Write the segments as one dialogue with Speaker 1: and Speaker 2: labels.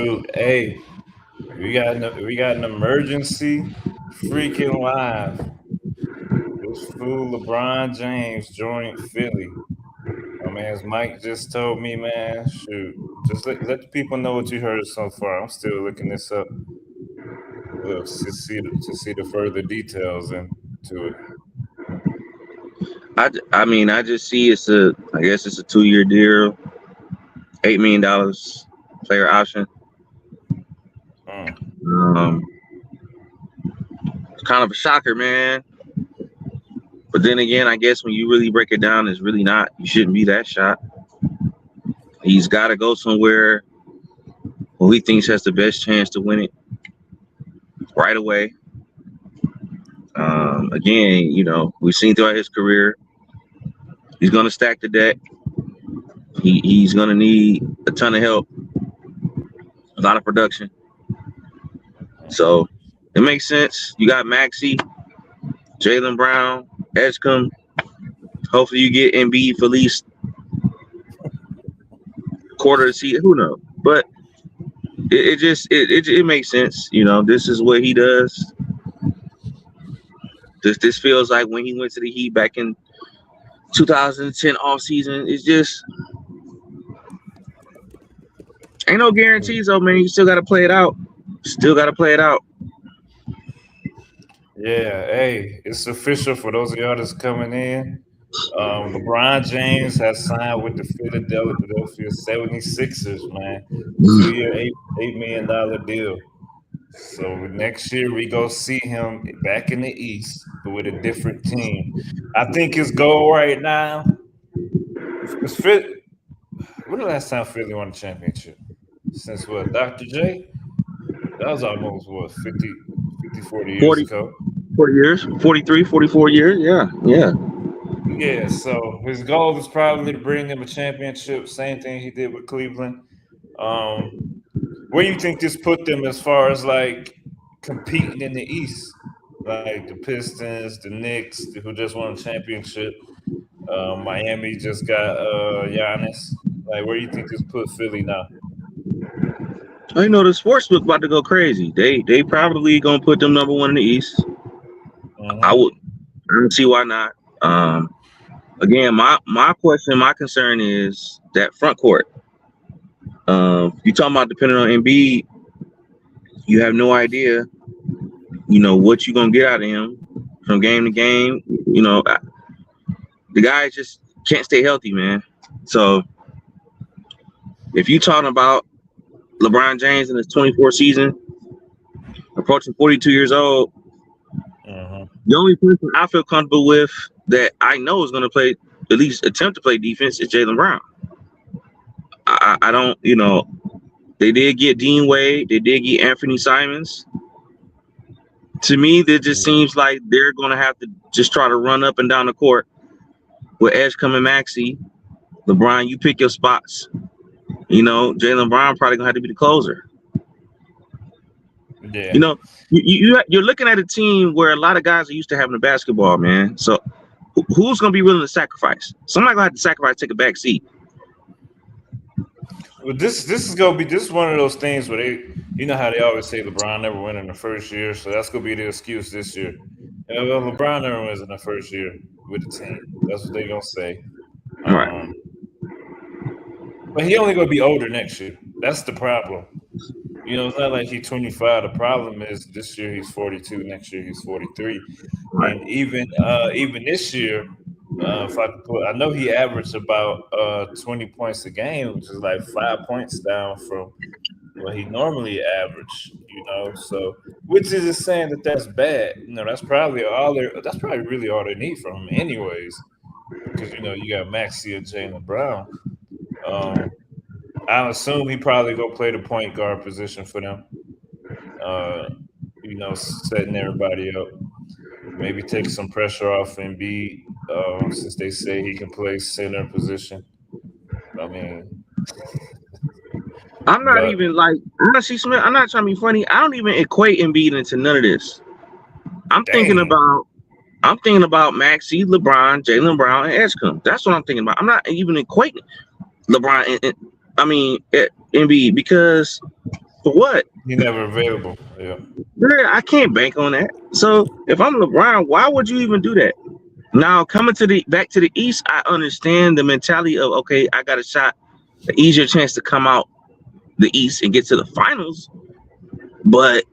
Speaker 1: Shoot, hey, we got an emergency freaking live. This fool LeBron James joined Philly. My man's Mike just told me, man. Shoot, just let the people know what you heard so far. I'm still looking this up to see the further details into it.
Speaker 2: I mean, I just see I guess it's a 2-year deal, $8 million player option.
Speaker 1: Mm.
Speaker 2: Um, it's kind of a shocker, man. But then again, I guess when you really break it down, it's really not. You shouldn't be that shocked. He's got to go somewhere who he thinks has the best chance to win it right away. Again, we've seen throughout his career, he's going to stack the deck. He's going to need a ton of help, a lot of production. So it makes sense. You got Maxey, Jaylen Brown, Edgecombe. Hopefully you get Embiid for at least quarter of the season. Who knows? But it makes sense. This is what he does. This feels like when he went to the Heat back in 2010 offseason. It's just ain't no guarantees, though, man. You still got to play it out.
Speaker 1: Yeah, hey, it's official for those of y'all that's coming in. LeBron James has signed with the Philadelphia 76ers, man. 2-year, $8 million deal. So next year we go see him back in the East, but with a different team. I think his goal right now is when the last time Philly won a championship? Since what, Dr. J? That was almost, 40 years ago.
Speaker 2: 40 years, 43, 44 years. Yeah.
Speaker 1: Yeah, so his goal is probably to bring him a championship. Same thing he did with Cleveland. Where do you think this put them as far as like competing in the East? Like the Pistons, the Knicks, who just won a championship. Miami just got Giannis. Like, where do you think this put Philly now?
Speaker 2: The sports book about to go crazy. They probably gonna put them number one in the East.
Speaker 1: Mm-hmm.
Speaker 2: I don't see why not. Again, my concern is that front court. You talking about depending on Embiid, you have no idea, what you're gonna get out of him from game to game. The guy just can't stay healthy, man. So if you're talking about LeBron James in his 24th season, approaching 42 years old, the only person I feel comfortable with that I know is going to play, at least attempt to play defense, is Jaylen Brown. I don't, they did get Dean Wade. They did get Anthony Simons. To me, that just seems like they're going to have to just try to run up and down the court with Edgecombe and Maxey. LeBron, you pick your spots. Jaylen Brown probably going to have to be the closer.
Speaker 1: Yeah.
Speaker 2: You're looking at a team where a lot of guys are used to having the basketball, man. So who's going to be willing to sacrifice? Somebody going to have to sacrifice, take a back seat.
Speaker 1: Well, this is gonna be one of those things where how they always say LeBron never win in the first year, so that's gonna be the excuse this year. LeBron never wins in the first year with the team. That's what they're gonna say.
Speaker 2: Right.
Speaker 1: But he only gonna be older next year. That's the problem. It's not like he's 25. The problem is this year he's 42. Next year he's 43. Right. And even this year. If I could I know he averaged about 20 points a game, which is like 5 points down from what he normally averaged. So which is just saying that's bad. That's probably really all they need from him, anyways. Because you got Maxey and Jaylen Brown. I assume he probably go play the point guard position for them. Setting everybody up. Maybe take some pressure off Embiid, since they say he can play center position. I mean,
Speaker 2: I'm not even like, honestly, Smith, I'm not trying to be funny. I don't even equate Embiid into none of this. I'm thinking about Maxey, LeBron, Jaylen Brown, and Edgecombe. That's what I'm thinking about. I'm not even equating LeBron and Embiid, because For what?
Speaker 1: He never available. Yeah.
Speaker 2: I can't bank on that. So if I'm LeBron, why would you even do that? Now coming to the back to the East, I understand the mentality of okay, I got a shot, an easier chance to come out the East and get to the finals. But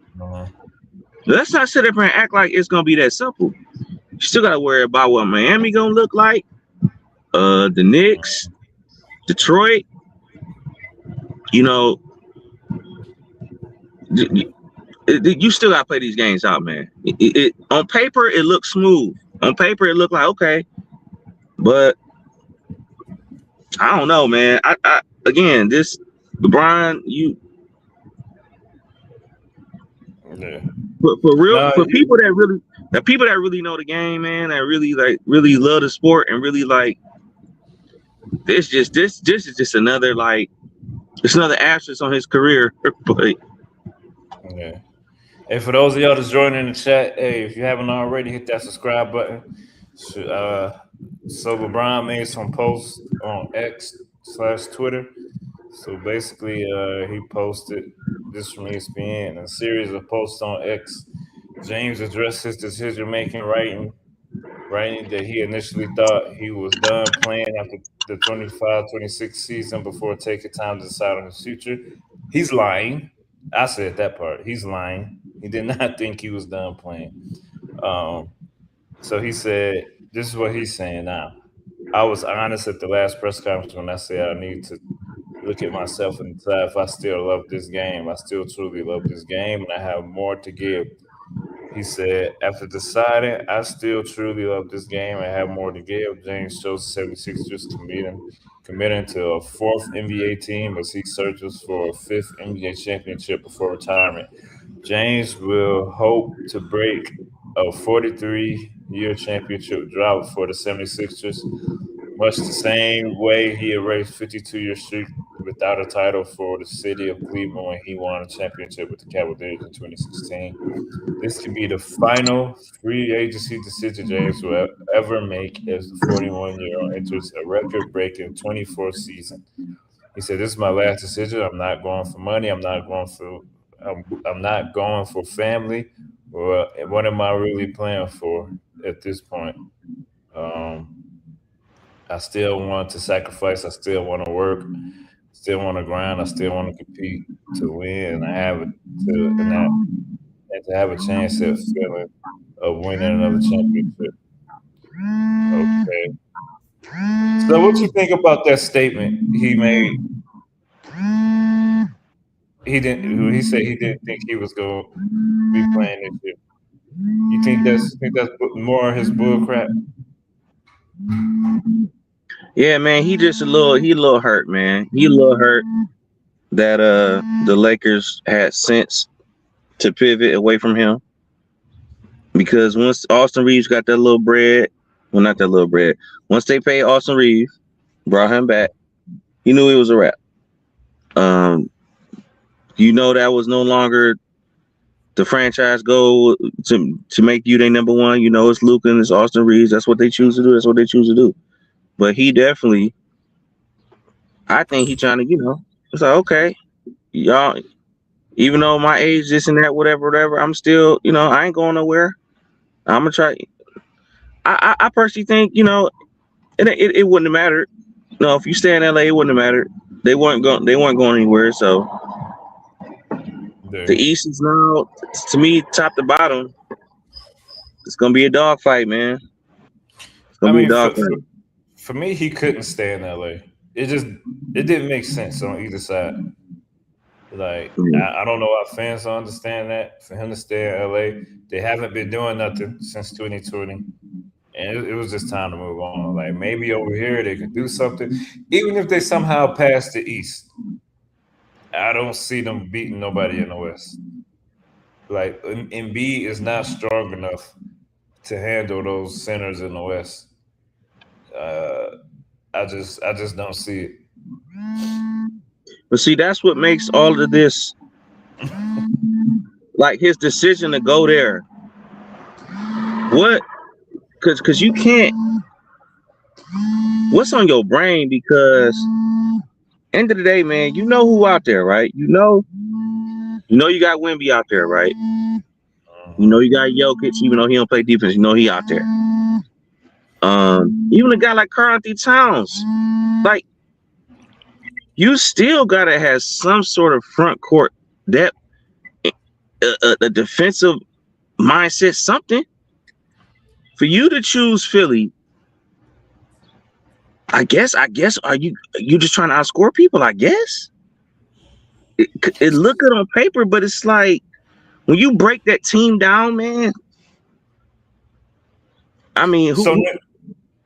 Speaker 2: let's not sit up here and act like it's gonna be that simple. You still gotta worry about what Miami gonna look like, the Knicks, Detroit. You know, you still gotta play these games out, man. On paper it looks smooth. On paper it looked like okay, but I don't know, man. I again, this LeBron,
Speaker 1: Yeah.
Speaker 2: for real, for people that really know the game, man, that really love the sport and really like this is just another it's another asterisk on his career. But
Speaker 1: Yeah. Hey, for those of y'all that's joining the chat, hey, if you haven't already, hit that subscribe button. So LeBron made some posts on X/Twitter. So basically, he posted this from ESPN, a series of posts on X. James addressed his decision making, writing that he initially thought he was done playing after the 25-26 season before taking time to decide on his future. He's lying. I said that part. He's lying. He did not think he was done playing. So he said, this is what he's saying now. I was honest at the last press conference when I said I need to look at myself and decide if I still love this game. I still truly love this game, and I have more to give. He said, after deciding I still truly love this game and have more to give, James chose the 76ers committing to a fourth NBA team as he searches for a fifth NBA championship before retirement. James will hope to break a 43-year championship drought for the 76ers, much the same way he erased 52-year streak without a title for the city of Cleveland when he won a championship with the Cavaliers in 2016. This could be the final free agency decision James will ever make as the 41-year-old enters a record-breaking 24th season. He said, "This is my last decision. I'm not going for money. I'm not going for family. Well, what am I really playing for at this point? I still want to sacrifice. I still want to work. Still want to grind. I still want to compete to win. And I have it and to have a chance at feeling of winning another championship." Okay. So, what you think about that statement he made? He said he didn't think he was going to be playing this year. You think that's more his bull crap?
Speaker 2: yeah, man, he a little hurt, man. He a little hurt that the Lakers had sense to pivot away from him. Because once Austin Reeves got that little bread, well, not that little bread, once they paid Austin Reeves, brought him back, he knew it was a wrap. That was no longer the franchise goal to make you their number one. It's Luka and it's Austin Reeves. That's what they choose to do. That's what they choose to do. But he definitely, I think he trying to, it's like, okay, y'all, even though my age, this and that, whatever, I'm still, I ain't going nowhere. I'm gonna try. I personally think, it wouldn't have mattered. No, if you stay in LA, it wouldn't have mattered. They weren't going anywhere. So the East is now, to me, top to bottom. It's gonna be a dogfight, man. It's gonna be a dogfight.
Speaker 1: For me, he couldn't stay in LA. It didn't make sense on either side. Like, I don't know how fans don't understand that. For him to stay in LA, they haven't been doing nothing since 2020. And it was just time to move on. Like, maybe over here they could do something. Even if they somehow pass the East, I don't see them beating nobody in the West. Like, Embiid is not strong enough to handle those centers in the West. I just don't see it.
Speaker 2: But see, that's what makes all of this, like his decision to go there. What? Because you can't. What's on your brain? Because end of the day, man, you know who out there, right? You know you got Wemby out there, right? You know you got Jokic, even though he don't play defense. You know he out there. Even a guy like Karl Anthony Towns, like you still gotta have some sort of front court depth, a defensive mindset, something for you to choose Philly. I guess. Are you just trying to outscore people? I guess it look good on paper, but it's like when you break that team down, man. I mean,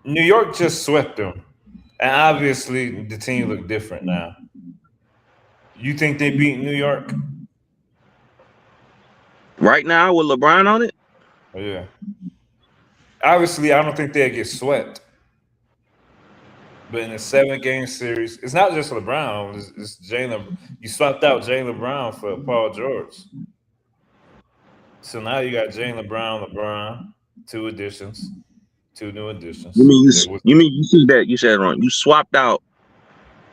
Speaker 1: New York just swept them, and obviously the team look different now. You think they beat New York
Speaker 2: right now with LeBron on it?
Speaker 1: Oh, yeah. Obviously, I don't think they'll get swept. But in a 7-game series, it's not just LeBron. It's Jaylen. You swapped out Jaylen Brown for Paul George. So now you got Jaylen Brown, LeBron, 2 additions, 2 new additions.
Speaker 2: You mean you see that? You said it wrong. You swapped out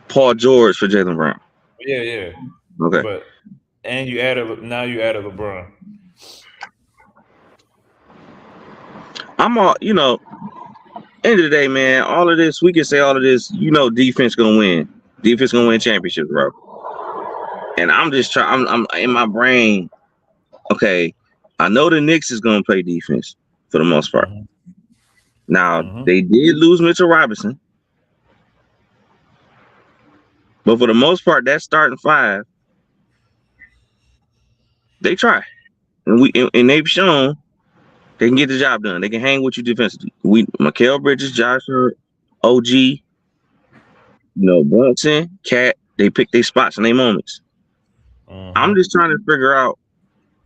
Speaker 2: Paul George for Jaylen Brown.
Speaker 1: Yeah.
Speaker 2: Okay.
Speaker 1: But you added LeBron.
Speaker 2: I'm all, end of the day, man, all of this, we can say all of this, defense gonna win. Defense gonna win championships, bro. And I'm just trying, I'm in my brain, okay, I know the Knicks is gonna play defense for the most part.
Speaker 1: Mm-hmm.
Speaker 2: Now, they did lose Mitchell Robinson. But for the most part, that starting 5, they try. And they've shown they can get the job done. They can hang with you defensively. Mikal Bridges, Josh Hart, OG, Brunson, Cat, they pick their spots and their moments. I'm just trying to figure out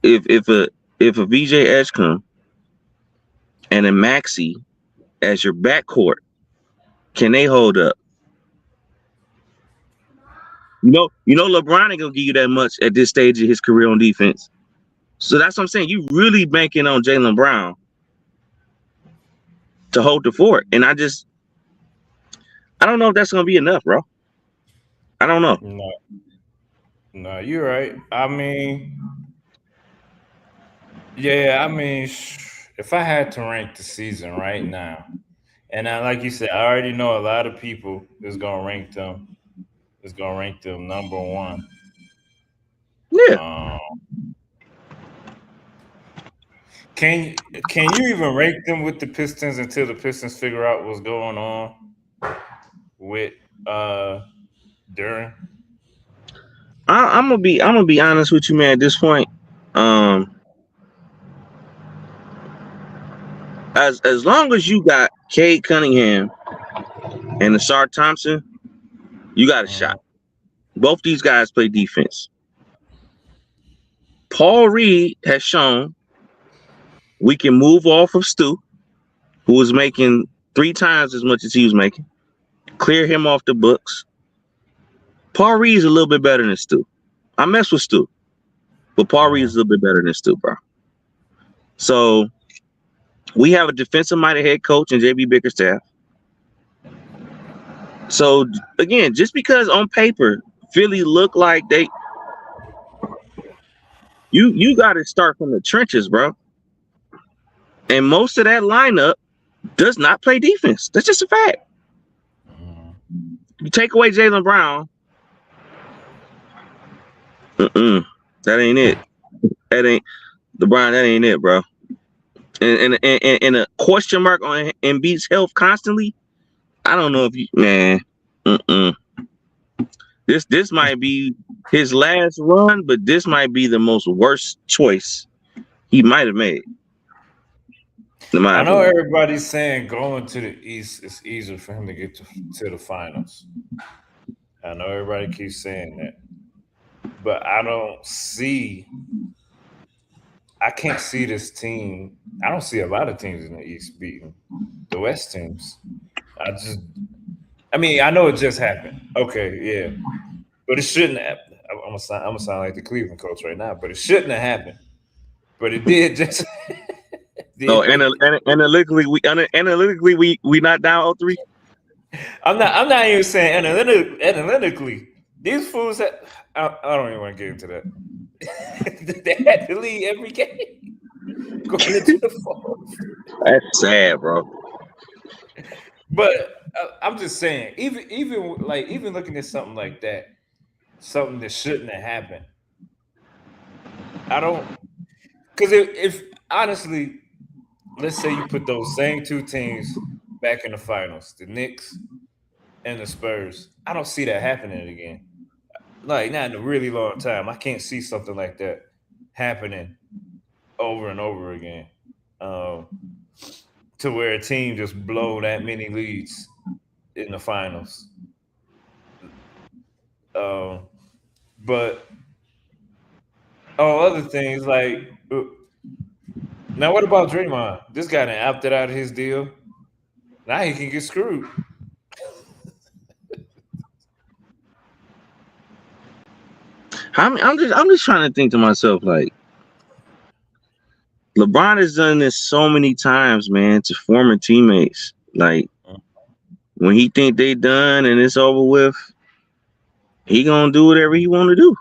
Speaker 2: if a VJ Edgecombe and a Maxey as your backcourt, can they hold up? LeBron ain't gonna give you that much at this stage of his career on defense. So that's what I'm saying. You really banking on Jaylen Brown to hold the fort. And I don't know if that's going to be enough, bro. I don't know.
Speaker 1: No, you're right. I mean, if I had to rank the season right now, and like you said, I already know a lot of people is going to rank them. Is going to rank them number 1.
Speaker 2: Yeah.
Speaker 1: Can you even rank them with the Pistons until the Pistons figure out what's going on with Duran?
Speaker 2: I'm gonna be honest with you, man. At this point, as long as you got Cade Cunningham and Ashar Thompson, you got a shot. Both these guys play defense. Paul Reed has shown we can move off of Stu, who was making 3 times as much as he was making. Clear him off the books. Paul Reed is a little bit better than Stu. I mess with Stu, but Paul Reed is a little bit better than Stu, bro. So we have a defensive-minded head coach in JB Bickerstaff. So again, just because on paper Philly look like you got to start from the trenches, bro. And most of that lineup does not play defense. That's just a fact. You take away Jaylen Brown, that ain't it. That ain't LeBron. That ain't it, bro. And a question mark on Embiid's health constantly. I don't know if you, man. This might be his last run, but this might be the most worst choice he might have made.
Speaker 1: I know everybody's saying going to the East is easier for him to get to the finals. I know everybody keeps saying that. But I can't see this team. I don't see a lot of teams in the East beating the West teams. I know it just happened. Okay, yeah. But it shouldn't have. I'm gonna sound like the Cleveland coach right now, but it shouldn't have happened. But it did just
Speaker 2: No, analytically we not down 0-3.
Speaker 1: I'm not even saying analytically. These fools I don't even want to get into that. They had to lead every game going into the fourth.
Speaker 2: That's sad, bro.
Speaker 1: But I'm just saying, even looking at something like that, something that shouldn't have happened. I don't, because if honestly, let's say you put those same two teams back in the finals, the Knicks and the Spurs, I don't see that happening again. Like not in a really long time. I can't see something like that happening over and over again. Um, to where a team just blow that many leads in the finals. Um, but other things like now, what about Draymond? This guy done opted out of his deal. Now he can get screwed.
Speaker 2: I'm just trying to think to myself, like, LeBron has done this so many times, man, to former teammates. Like, when he think they done and it's over with, he gonna do whatever he want to do.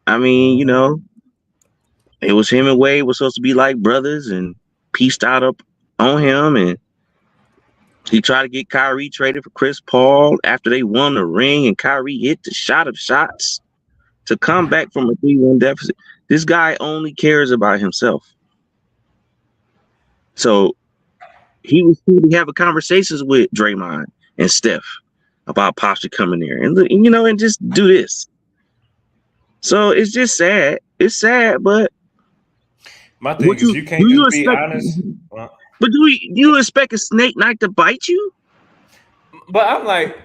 Speaker 2: I mean, it was him and Wade was supposed to be like brothers and pieced out up on him, and he tried to get Kyrie traded for Chris Paul after they won the ring, and Kyrie hit the shot of shots to come back from a 3-1 deficit. This guy only cares about himself. So he was having conversations with Draymond and Steph about possibly coming there and just do this. So it's just sad. It's sad, but
Speaker 1: my thing is you can't just be honest.
Speaker 2: But do you expect a snake not to bite you?
Speaker 1: But I'm like,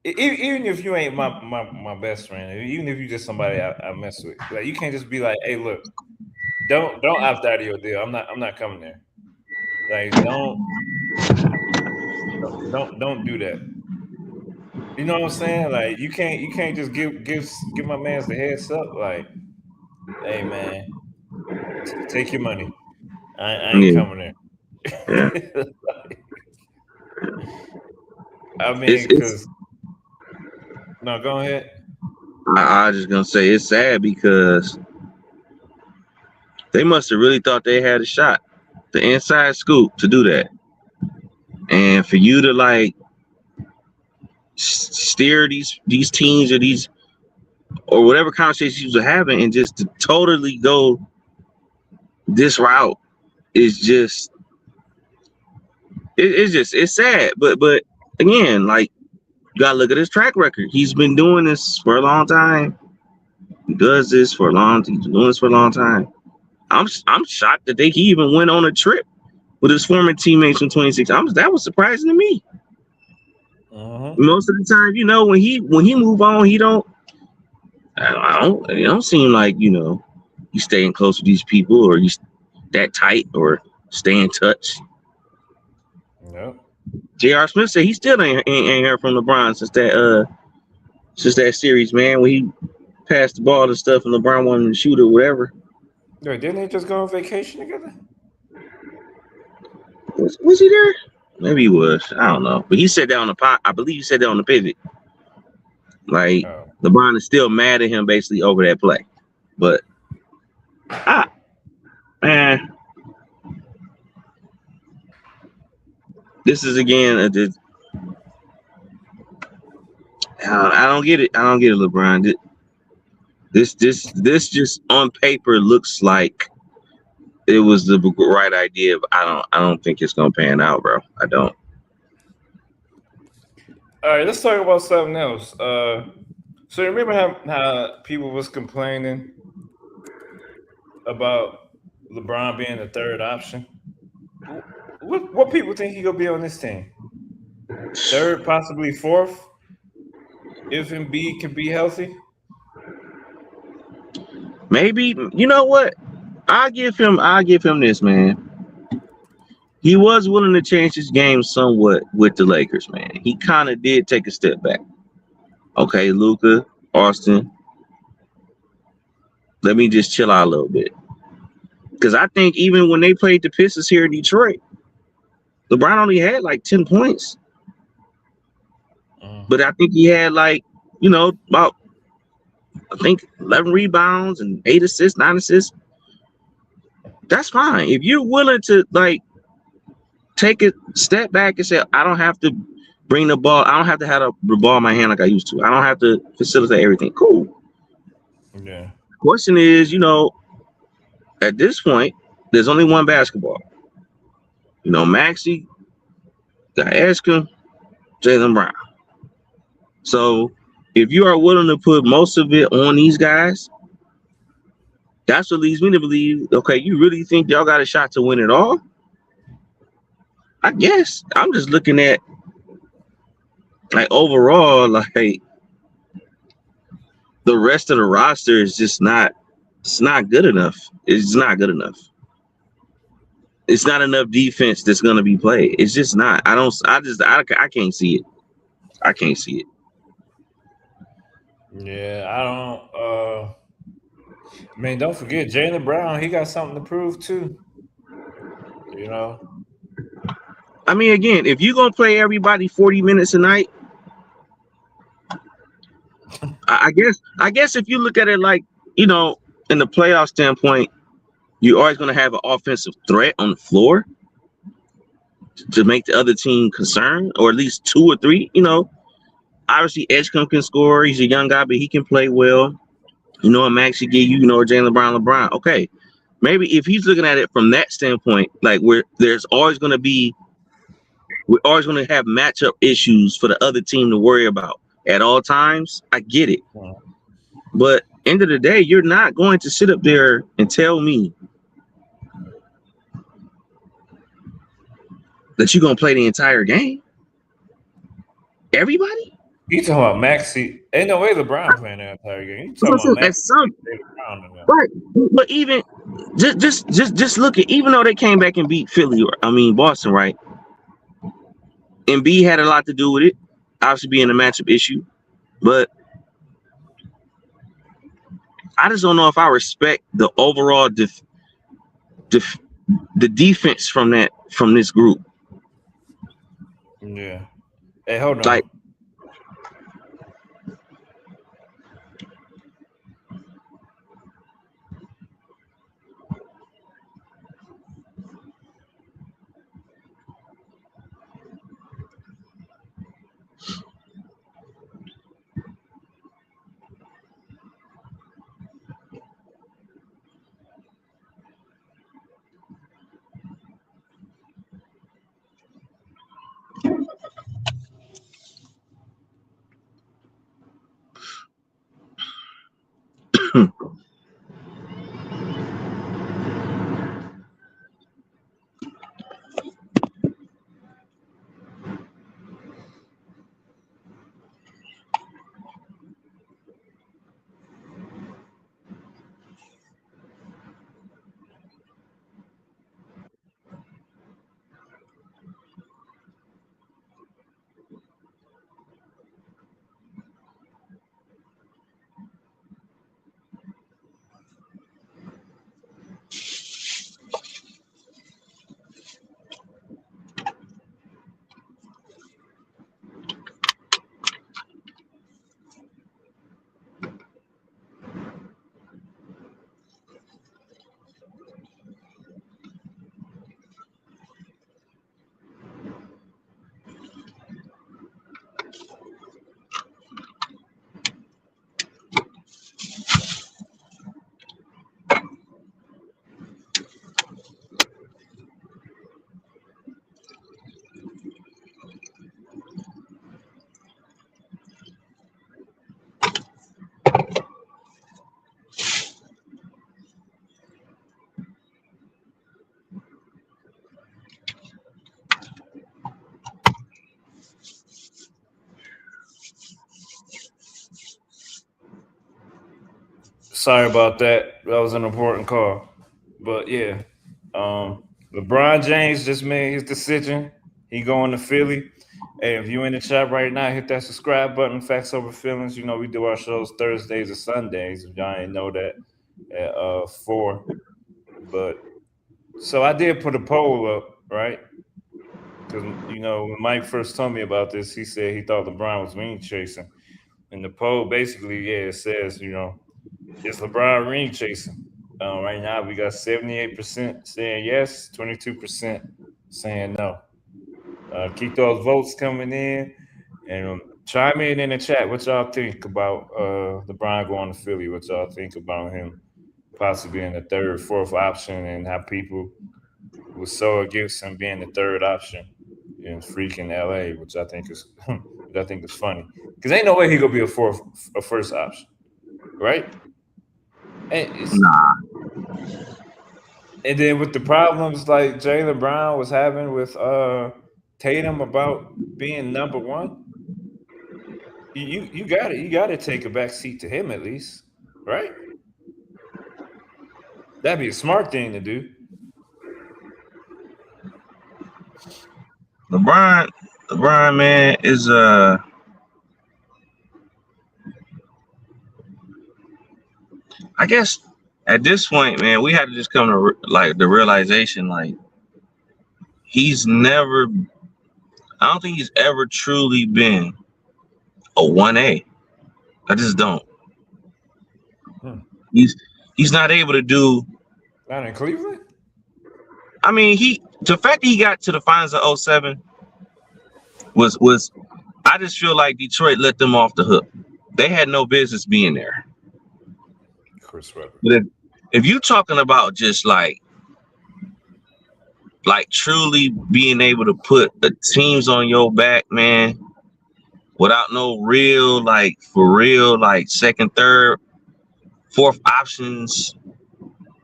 Speaker 1: even if you ain't my best friend, even if you just somebody I mess with, like you can't just be like, hey, look, don't opt out of your deal. I'm not coming there. Like don't do that. You know what I'm saying? Like you can't just give my man's the heads up. Like, hey man, take your money. I ain't coming there.
Speaker 2: Yeah.
Speaker 1: I mean, because no, go ahead.
Speaker 2: I was just gonna say it's sad because they must have really thought they had a shot, the inside scoop to do that, and for you to like steer these teams or whatever conversations you're having and just to totally go this route is just it's sad. But again, like you gotta look at his track record. He's been doing this for a long time. He does this for a long time. He's been doing this for a long time. I'm shocked that he even went on a trip with his former teammates from 2016. That was surprising to me. Most of the time, when he move on, he don't. It don't seem like he's staying close with these people or he's that tight or stay in touch.
Speaker 1: No.
Speaker 2: J.R. Smith said he still ain't heard from LeBron since that series, man. When he passed the ball and stuff, and LeBron wanted to shoot or whatever.
Speaker 1: Wait, didn't they just go on vacation together?
Speaker 2: Was he there? Maybe he was. I don't know. But he said that on the pot. I believe he said that on the pivot. Like LeBron is still mad at him basically over that play. But man, this is again I don't get it. I don't get it, LeBron. This just on paper looks like it was the right idea. But I don't think it's gonna pan out, bro. I don't.
Speaker 1: All right, let's talk about something else. So remember how people was complaining about LeBron being the third option? What people think he gonna be on this team? Third, possibly fourth, if Embiid can be healthy.
Speaker 2: Maybe you know what? I'll give him this, man. He was willing to change his game somewhat with the Lakers, man. He kind of did take a step back. Okay, Luka, Austin, let me just chill out a little bit. Because I think even when they played the Pistons here in Detroit, LeBron only had like 10 points. But I think he had like, about I think 11 rebounds and 8 assists, 9 assists. That's fine. If you're willing to like take a step back and say, I don't have to bring the ball, I don't have to have the ball in my hand like I used to. I don't have to facilitate everything. Cool.
Speaker 1: Yeah.
Speaker 2: Question is, at this point, there's only one basketball. Maxey, got Eshka, Jaylen Brown. So if you are willing to put most of it on these guys, that's what leads me to believe, okay, you really think y'all got a shot to win it all? I guess. I'm just looking at like overall, like the rest of the roster is just it's not good enough. It's not good enough. It's not enough defense that's gonna be played. It's just not. I can't see it. I can't see it.
Speaker 1: Yeah, I don't. Man, don't forget Jaylen Brown. He got something to prove too.
Speaker 2: I mean, again, if you're gonna play everybody 40 minutes a night, I guess if you look at it like, in the playoff standpoint, you're always gonna have an offensive threat on the floor to make the other team concerned, or at least 2 or 3. Obviously Edgecombe can score. He's a young guy, but he can play well. And Maxey give you, Jaylen Brown, LeBron. Okay, maybe if he's looking at it from that standpoint, like we're always going to have matchup issues for the other team to worry about at all times. I get it, but end of the day, you're not going to sit up there and tell me that you're going to play the entire game. Everybody?
Speaker 1: You talking about Maxey? Ain't no way LeBron playing the entire game. You talking about Maxey?
Speaker 2: Right, but even just look at, even though they came back and beat Boston, right? Embiid had a lot to do with it, obviously being a matchup issue, but I just don't know if I respect the overall the defense from this group.
Speaker 1: Yeah. Hey, hold on.
Speaker 2: Like,
Speaker 1: Sorry about that. That was an important call. But yeah, LeBron James just made his decision. He going to Philly. Hey, if you in the chat right now, hit that subscribe button. Facts over feelings. We do our shows Thursdays and Sundays. If y'all ain't know that at 4. But so I did put a poll up, right? Because when Mike first told me about this, he said he thought LeBron was ring chasing. And the poll basically, it says, is LeBron ring chasing? Right now, we got 78% saying yes, 22% saying no. Keep those votes coming in, and chime in the chat. What y'all think about LeBron going to Philly? What y'all think about him possibly being the third, fourth option, and how people was so against him being the third option in freaking LA, which I think is which I think is funny. Because ain't no way he gonna be a first option, right? And it's
Speaker 2: Nah,
Speaker 1: and then with the problems like Jaylen Brown was having with Tatum about being number one, you got it. You got to take a back seat to him at least, right? That'd be a smart thing to do.
Speaker 2: LeBron, LeBron, man, is I guess at this point, man, we had to just come to like the realization, like he's never. I don't think he's ever truly been a 1A. I just don't.
Speaker 1: Hmm.
Speaker 2: He's he's not able to do.
Speaker 1: Not in Cleveland.
Speaker 2: I mean, the fact that he got to the finals of '07 was. I just feel like Detroit let them off the hook. They had no business being there.
Speaker 1: Chris Webber.
Speaker 2: But if you talking about just like truly being able to put the teams on your back, man, without no real, like for real, like second, third, fourth options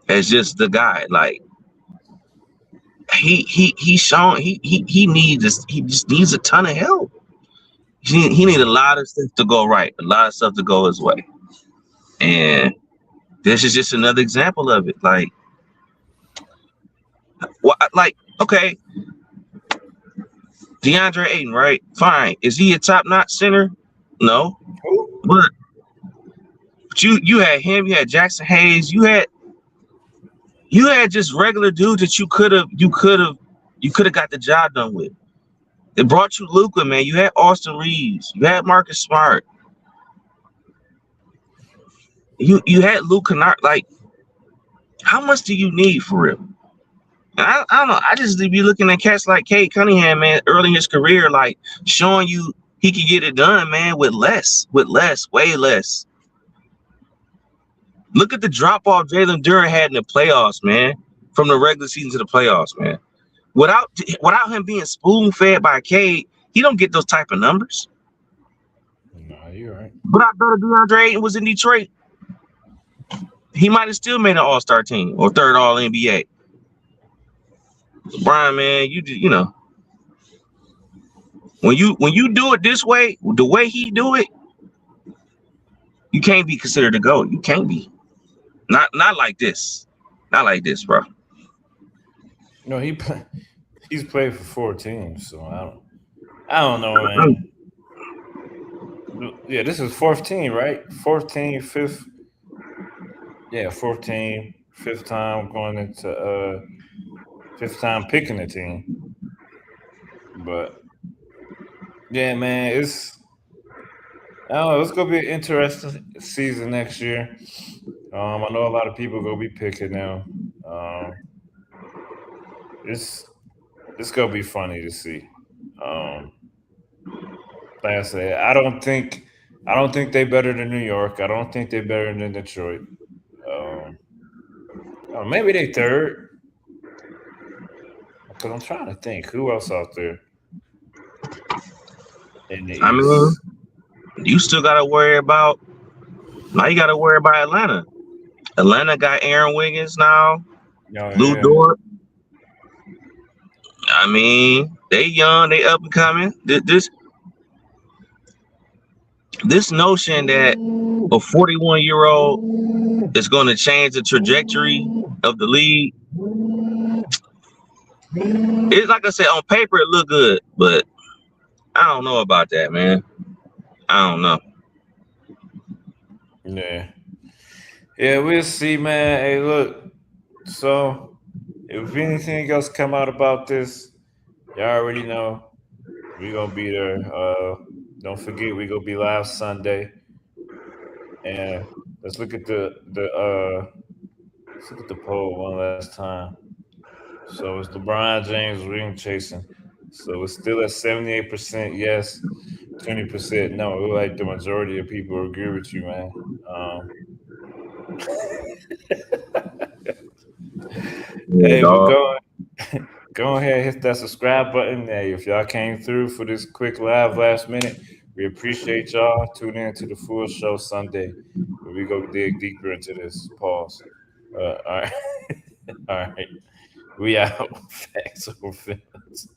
Speaker 2: as just the guy. Like he's shown he just needs a ton of help. He needs a lot of stuff to go right, a lot of stuff to go his way. And this is just another example of it. Like okay, DeAndre Ayton, right? Fine. Is he a top-notch center? No. But you had him, you had Jackson Hayes, you had just regular dudes that you could have got the job done with. It brought you Luka, man. You had Austin Reeves, you had Marcus Smart, you had Luke Kennard. Like, how much do you need for real? I don't know. I just be looking at cats like Cade Cunningham, man, early in his career, like showing you he could get it done, man, with less, way less. Look at the drop off Jalen Duren had in the playoffs, man, from the regular season to the playoffs, man. Without him being spoon fed by Cade, he don't get those type of numbers.
Speaker 1: No, you're right.
Speaker 2: But I bet if DeAndre Ayton was in Detroit, he might have still made an All-Star team or third All-NBA. Brian, man, you know, when you do it this way, the way he do it, you can't be considered a GOAT. You can't be. Not like this. Not like this, bro.
Speaker 1: No, he's played for 4 teams, so I don't know, man. Yeah, this is 4th team, right? 4th team, 5th. Yeah, 4th team, 5th time going into 5th time picking the team. But yeah, man, I don't know. It's gonna be an interesting season next year. I know a lot of people gonna be picking them. It's gonna be funny to see. Like I said, I don't think they better than New York. I don't think they're better than Detroit. Maybe they third. Because I'm trying to think who else out there in the East.
Speaker 2: I mean, you still gotta worry about. Now you gotta worry about Atlanta. Atlanta got Aaron Wiggins now. Lou Dort. I mean, they young, they up and coming. This notion that a 41-year-old is going to change the trajectory of the league, it's like I said, on paper it look good, but I don't know about that, man. I don't know.
Speaker 1: Yeah, we'll see, man. Hey, look. So, if anything else come out about this, y'all already know we're gonna be there. Don't forget, we gonna be live Sunday, and let's look at let's look at the poll one last time. So it's LeBron James ring chasing. So it's still at 78% yes, 20% no. It look like the majority of people agree with you, man.
Speaker 2: Yeah,
Speaker 1: Hey, but
Speaker 2: dog.
Speaker 1: go ahead, hit that subscribe button. Hey, if y'all came through for this quick live last minute, we appreciate y'all. Tune in to the full show Sunday, where we go dig deeper into this. Pause. All right, all right. We out. Facts over feelings.